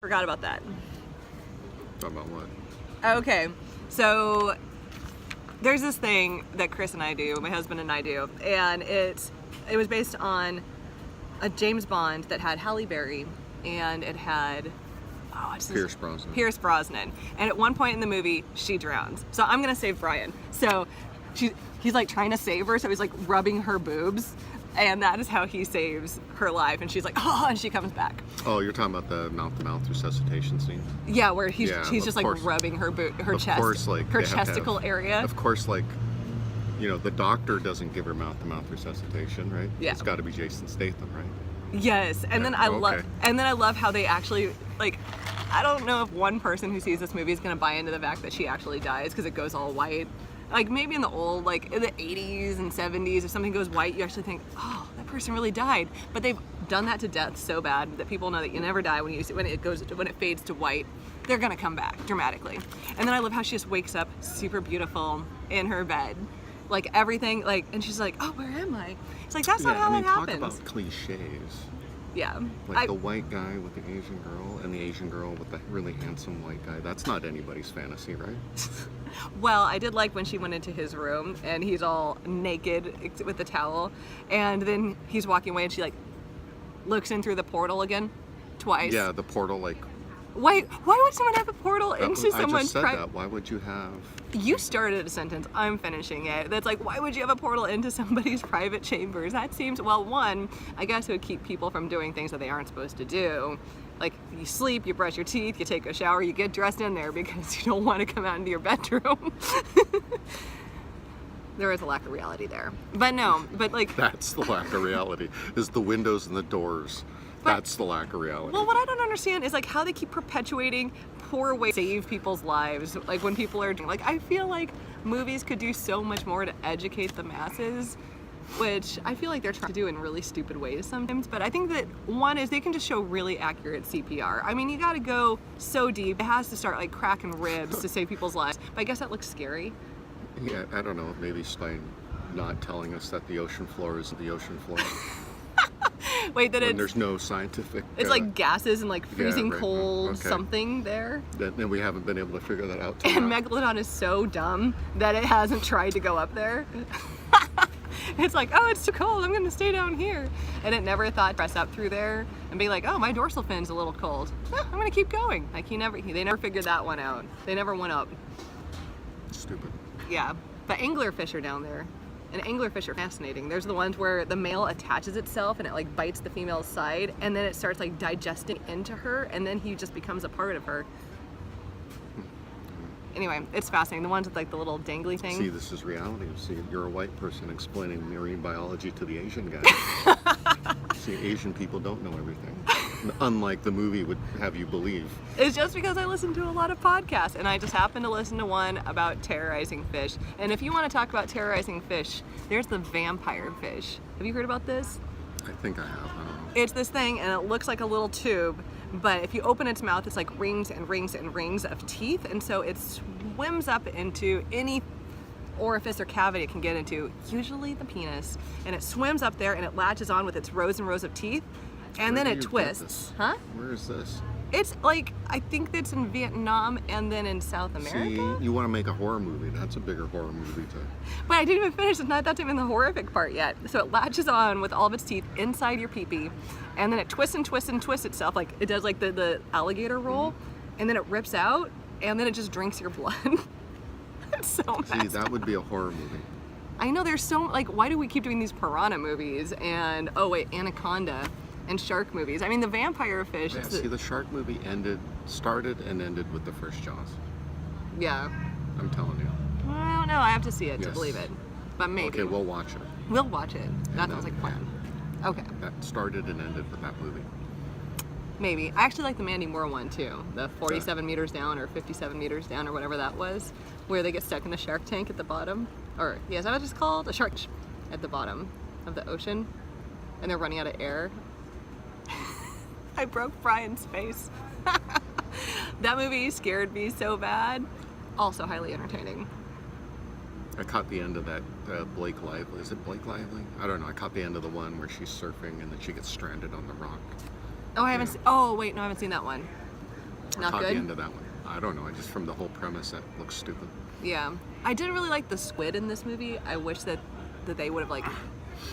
Forgot about that. Talk about what? Okay, so there's this thing that Chris and I do, my husband and I do, and it was based on a James Bond that had Halle Berry, and it had Pierce Brosnan. And at one point in the movie, she drowns. So I'm gonna save Brian. So he's like trying to save her, so he's like rubbing her boobs, and that is how he saves her life. And she's like, oh, and she comes back. Oh, you're talking about the mouth-to-mouth resuscitation scene? Yeah, where he's just like rubbing her chest, her chesticle area. Of course, like, you know, the doctor doesn't give her mouth-to-mouth resuscitation, right? Yeah. It's got to be Jason Statham, right? Yes, and then I love how they actually, like, I don't know if one person who sees this movie is gonna buy into the fact that she actually dies because it goes all white. Like maybe in the old, like in the 80s and 70s, if something goes white, you actually think, oh, that person really died. But they've done that to death so bad that people know that you never die when it fades to white. They're gonna come back dramatically. And then I love how she just wakes up super beautiful in her bed. Like everything, like, and she's like, oh, where am I? It's like, that's not how that happens. Talk about cliches. Yeah. Like the white guy with the Asian girl and the Asian girl with the really handsome white guy. That's not anybody's fantasy, right? Well, I did like when she went into his room and he's all naked with the towel, and then he's walking away and she like looks in through the portal again twice. Yeah, the portal, like. Why would someone have a portal into someone's I just said that. Why would you have? You started a sentence. I'm finishing it. That's like, why would you have a portal into somebody's private chambers? That seems, well, one, I guess it would keep people from doing things that they aren't supposed to do. Like, you sleep, you brush your teeth, you take a shower, you get dressed in there because you don't want to come out into your bedroom. There is a lack of reality there. But no, but like... That's the lack of reality, is the windows and the doors. That's the lack of reality. Well, what I don't understand is like how they keep perpetuating poor ways to save people's lives. Like when people are doing, like, I feel like movies could do so much more to educate the masses, which I feel like they're trying to do in really stupid ways sometimes. But I think that one is they can just show really accurate CPR. I mean, you got to go so deep. It has to start like cracking ribs to save people's lives. But I guess that looks scary. Yeah, I don't know. Maybe Stein not telling us that the ocean floor isn't the ocean floor. Wait, that when there's no scientific... It's like gases and like freezing cold something there. And we haven't been able to figure that out. And Megalodon is so dumb that it hasn't tried to go up there. It's like, oh, it's too cold, I'm gonna stay down here. And it never thought to press up through there and be like, oh, my dorsal fin's a little cold. I'm gonna keep going. Like they never figured that one out. They never went up. Stupid. Yeah, but anglerfish are down there. And anglerfish are fascinating. There's the ones where the male attaches itself and it like bites the female's side, and then it starts like digesting into her, and then he just becomes a part of her. Anyway, it's fascinating. The ones with like the little dangly thing. See, this is reality. See, you're a white person explaining marine biology to the Asian guy. See, Asian people don't know everything. Unlike the movie would have you believe. It's just because I listen to a lot of podcasts, and I just happened to listen to one about terrorizing fish. And if you want to talk about terrorizing fish, there's the vampire fish. Have you heard about this? I think I have. I don't know. It's this thing, and it looks like a little tube, but if you open its mouth, it's like rings and rings and rings of teeth, and so it swims up into any orifice or cavity it can get into, usually the penis, and it swims up there and it latches on with its rows and rows of teeth, and then it twists. Huh? Where is this? It's like, I think it's in Vietnam and then in South America. See, you want to make a horror movie. That's a bigger horror movie too. But I didn't even finish. That's even the horrific part yet. So it latches on with all of its teeth inside your pee-pee, and then it twists and twists and twists itself, like it does like the alligator roll, and then it rips out, and then it just drinks your blood. It's so messed See, that would be a horror movie. I know, there's so, like, why do we keep doing these piranha movies and, oh wait, Anaconda and shark movies? I mean, the vampire fish. Yeah, see, the shark movie started and ended with the first Jaws. Yeah. I'm telling you. I don't know, I have to see it to believe it. But maybe. Okay, we'll watch it. We'll watch it. That sounds like fun. Okay. That started and ended with that movie. Maybe. I actually like the Mandy Moore one too. The 47 meters down or 57 meters down or whatever that was, where they get stuck in the shark tank at the bottom. Or, yeah, is that what it's called? A shark at the bottom of the ocean. And they're running out of air. I broke Brian's face. That movie scared me so bad. Also highly entertaining. I caught the end of that Blake Lively. Is it Blake Lively? I don't know. I caught the end of the one where she's surfing and then she gets stranded on the rock. Oh, I haven't. Oh, wait, no, I haven't seen that one. Not caught good? the end of that one. I don't know. I just from the whole premise, that looks stupid. Yeah. I didn't really like the squid in this movie. I wish that they would have like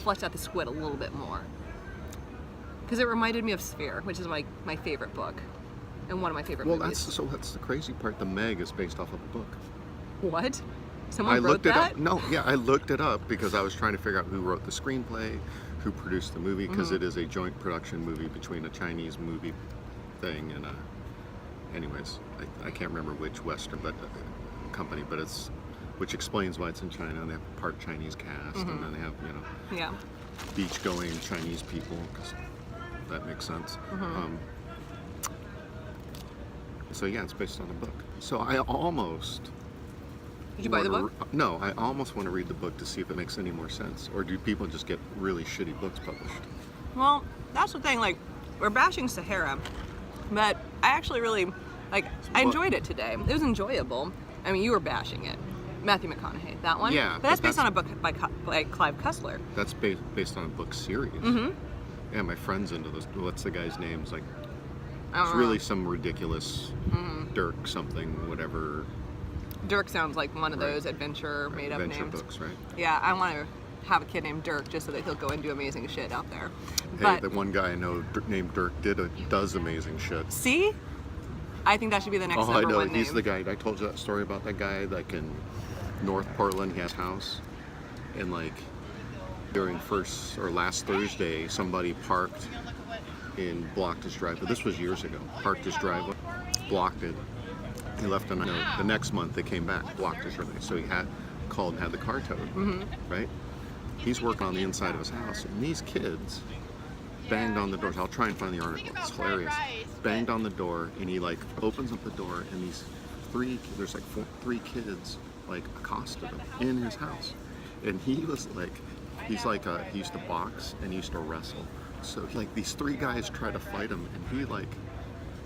fleshed out the squid a little bit more. Because it reminded me of Sphere, which is my favorite book. And one of my favorite movies. That's the crazy part. The Meg is based off of a book. What? Someone I wrote looked it that? up. No, yeah, I looked it up because I was trying to figure out who wrote the screenplay, who produced the movie, because it is a joint production movie between a Chinese movie thing and anyways, I can't remember which Western company, but which explains why it's in China, and they have part Chinese cast, and then they have, Yeah. beach-going Chinese people, because that makes sense. So yeah, it's based on a book. So I almost... Did you buy the book? No, I almost want to read the book to see if it makes any more sense. Or do people just get really shitty books published? Well, that's the thing. Like, we're bashing Sahara, but I actually really, like, I enjoyed it today. It was enjoyable. I mean, you were bashing it. Matthew McConaughey, that one? Yeah. But that's based on a book by Clive Cussler. That's based on a book series. Yeah, my friend's into this. What's the guy's name? It's like, it's really some ridiculous Dirk something, whatever. Dirk sounds like one of those adventure made-up names. Adventure books, right? Yeah, I want to have a kid named Dirk just so that he'll go and do amazing shit out there. Hey, But the one guy I know named Dirk does amazing shit. see, I think that should be the next number one name. He's the guy. I told you that story about that guy, like in North Portland, he has a house, and like during first or last Thursday, somebody parked and blocked his driveway. This was years ago. Parked his driveway, blocked it. He left a note. The next month they came back, blocked his driveway. So he had called and had the car towed, right? He's working on the inside of his house, and these kids banged on the doors. I'll try and find the article. It's hilarious. Banged on the door, and he like opens up the door, and these there's like three kids like accosted him in his house, and he was like, he used to box and he used to wrestle. So like these three guys try to fight him, and he like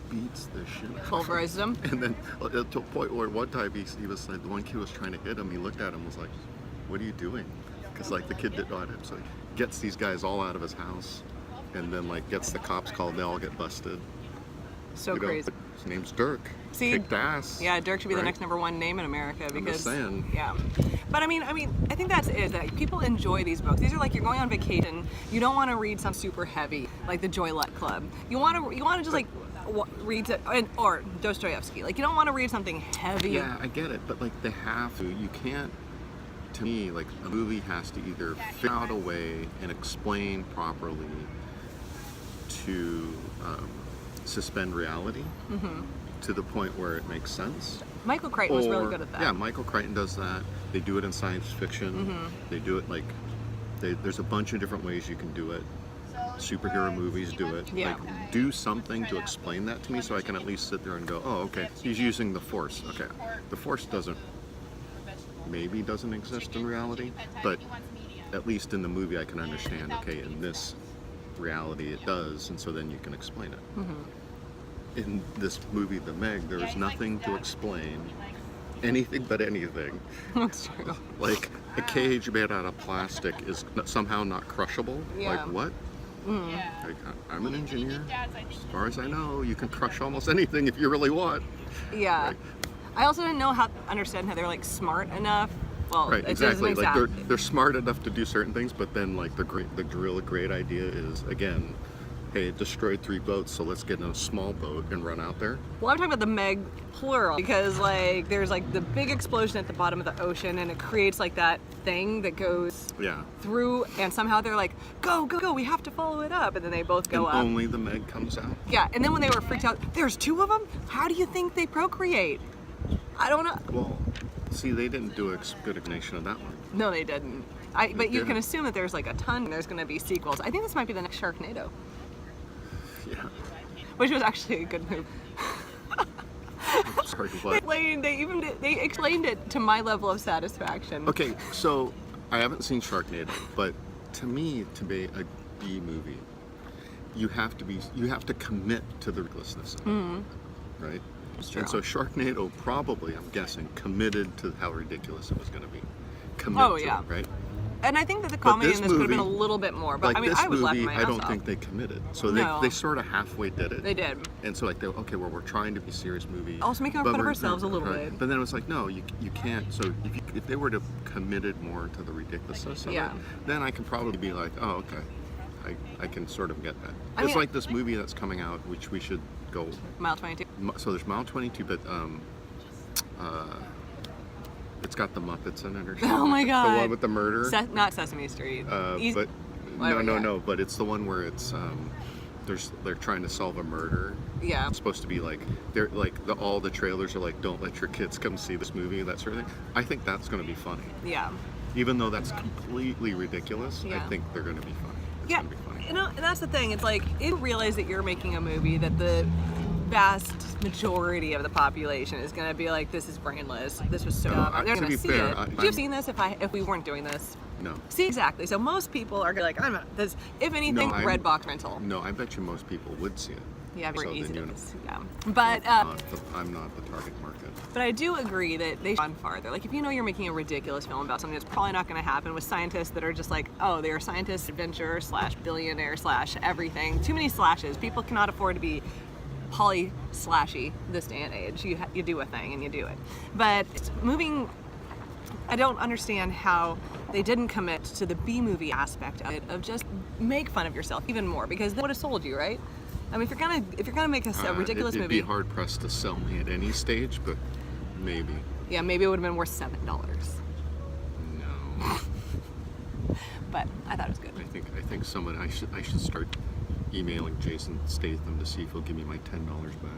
beats the shit out of Pulverizes him. And then to a point where one time he was like, the one kid was trying to hit him. He looked at him and was like, "What are you doing?" Because like the kid didn't know him, so he gets these guys all out of his house, and then like gets the cops called. They all get busted. So crazy. His name's Dirk. See, kicked ass. Yeah, Dirk should be the right? next number one name in America because. I'm just saying. Yeah, but I mean, I think that's it. That people enjoy these books. These are like you're going on vacation. You don't want to read something super heavy like the Joylet Club. You want to just like read or Dostoevsky. Like you don't want to read something heavy. Yeah, I get it, but like they have to. You can't. To me, like a movie has to either figure out a way and explain properly to suspend reality to the point where it makes sense. Michael Crichton was really good at that. Yeah, Michael Crichton does that. They do it in science fiction. They do it like there's a bunch of different ways you can do it. Superhero movies do it. Yeah. Like do something to explain that to me so I can at least sit there and go, oh, okay, he's using the Force. Okay, the Force doesn't exist in reality, but at least in the movie I can understand, okay, in this reality it does, and so then you can explain it. In this movie, The Meg, there is nothing to explain anything but anything. That's true. Like a cage made out of plastic is somehow not crushable. Yeah. Like what? Like, I'm an engineer. As far as I know, you can crush almost anything if you really want. Yeah. Like, I also didn't understand how they're like smart enough. Well, right, it exactly. doesn't Like make they're smart enough to do certain things, but then like the real great idea is again, hey, it destroyed 3 boats, so let's get in a small boat and run out there. Well, I'm talking about the Meg plural because like there's like the big explosion at the bottom of the ocean and it creates like that thing that goes through, and somehow they're like, go, we have to follow it up, and then they both go and up. Only the Meg comes out. Yeah, and then when they were freaked out, there's 2 of them? How do you think they procreate? I don't know. Well, see, they didn't do a good explanation of that one. No, they didn't. But you can assume that there's like a ton, and there's going to be sequels. I think this might be the next Sharknado. Yeah. Which was actually a good move. Sorry, what? They explained it to my level of satisfaction. Okay, so I haven't seen Sharknado, but to me, to be a B movie, you have to commit to the ridiculousness of it, right? And so Sharknado probably, I'm guessing, committed to how ridiculous it was going to be. Commit to it, right? And I think that the comedy in this could have been a little bit more. But like I mean, this I was movie, laughing my ass I don't off. think they committed. So No. they sort of halfway did it. They did. And so like, okay, well, we're trying to be a serious movie. Also making but fun of we're- ourselves a little right. bit. But then it was like, no, you can't. So if they were to committed more to the ridiculousness of Yeah. it, then I can probably be like, oh, okay, I can sort of get that. I It's mean- like this movie that's coming out, which we should go. Mile 22. So there's Mile 22, but it's got the Muppets in it or something. Oh my God. The one with the murder. Not Sesame Street. But whatever, yeah. no. But it's the one where it's they're trying to solve a murder. Yeah. It's supposed to be like they're like all the trailers are like, don't let your kids come see this movie, that sort of thing. I think that's going to be funny, Yeah. even though that's completely ridiculous. Yeah. I think they're going to be funny. It's Yeah. going to be funny. You know, and that's the thing. It's like, you realize that you're making a movie that the vast majority of the population is going to be like, this is brainless. This was so dumb. They're to going be to see fair, it. Would you have seen this if we weren't doing this? No. See, exactly. So most people are like, I'm not this. If anything, No, red box rental. No, I bet you most people would see it. Yeah, very So easy then to you- see. Yeah. But I'm not the target market. But I do agree that they should gone farther. Like, if you know you're making a ridiculous film about something that's probably not going to happen with scientists that are just like, oh, they are scientists, adventurer / billionaire / everything. Too many slashes. People cannot afford to be poly-slashy this day and age. You do a thing and you do it. But moving, I don't understand how they didn't commit to the B-movie aspect of it, of just make fun of yourself even more, because that would have sold you, right? I mean, if you're gonna make a ridiculous it'd movie, be hard pressed to sell me at any stage, but maybe. yeah, maybe it would have been worth $7. No. But I thought it was good. I think I should start emailing Jason Statham to see if he'll give me my $10 back.